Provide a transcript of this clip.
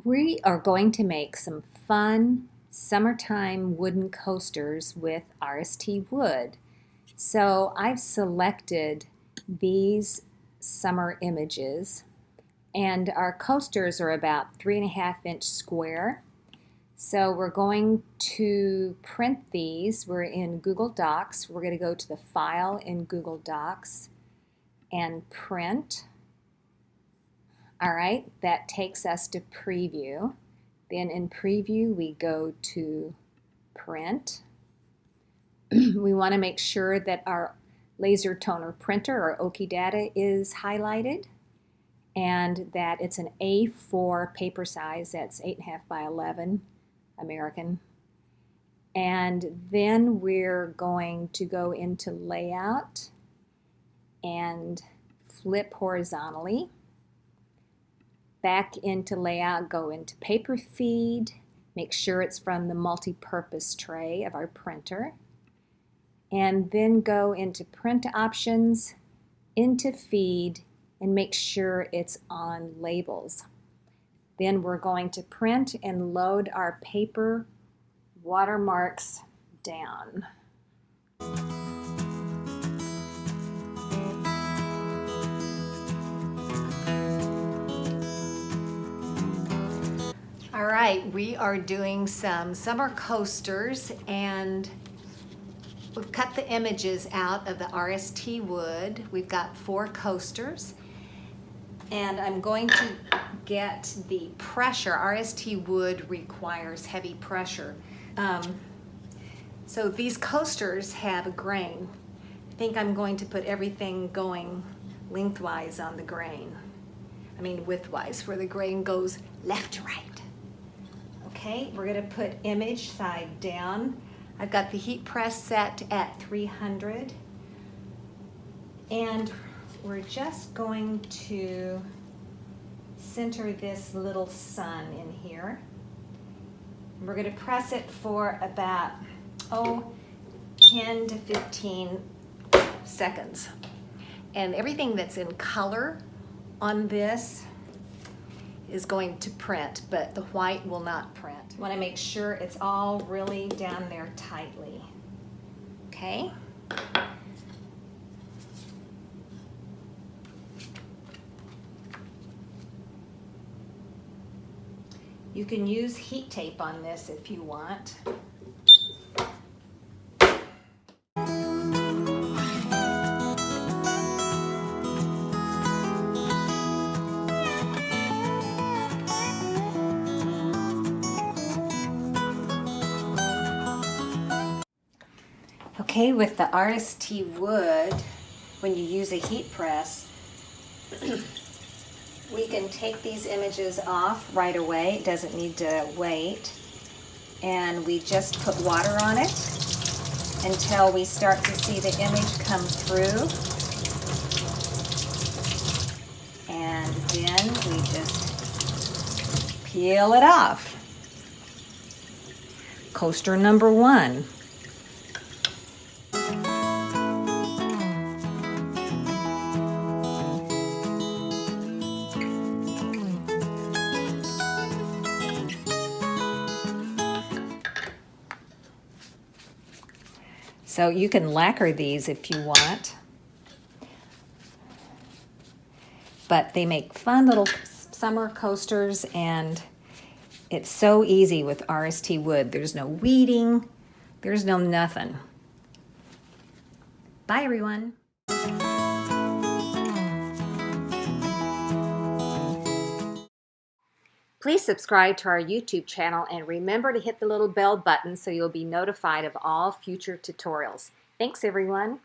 We are going to make some fun summertime wooden coasters with RST Wood. So I've selected these summer images, and our coasters are about 3.5-inch square. So we're going to print these. We're in Google Docs. We're going to go to the File in Google Docs and Print. All right, that takes us to Preview. Then in Preview, we go to Print. We want to make sure that our laser toner printer, or Oki Data, is highlighted and that it's an A4 paper size. That's 8.5 by 11 American. And then we're going to go into Layout and flip horizontally. Back into Layout, go into Paper Feed, make sure it's from the multi-purpose tray of our printer, and then go into Print Options, into Feed, and make sure it's on Labels. Then we're going to print and load our paper watermarks down. All right, we are doing some summer coasters, and we've cut the images out of the RST Wood. We've got 4 coasters, and I'm going to get the pressure. RST Wood requires heavy pressure. So these coasters have a grain. I think I'm going to put everything going lengthwise on the grain. I mean widthwise, where the grain goes left to right. Okay, we're going to put image side down. I've got the heat press set at 300. And we're just going to center this little sun in here. We're going to press it for about 10 to 15 seconds. And everything that's in color on this is going to print, but the white will not print. You want to make sure it's all really down there tightly. Okay? You can use heat tape on this if you want. Okay, with the RST Wood, when you use a heat press, we can take these images off right away. It doesn't need to wait. And we just put water on it until we start to see the image come through. And then we just peel it off. Coaster number 1. So you can lacquer these if you want, but they make fun little summer coasters, and it's so easy with RST Wood. There's no weeding, there's no nothing. Bye everyone. Please subscribe to our YouTube channel and remember to hit the little bell button so you'll be notified of all future tutorials. Thanks everyone.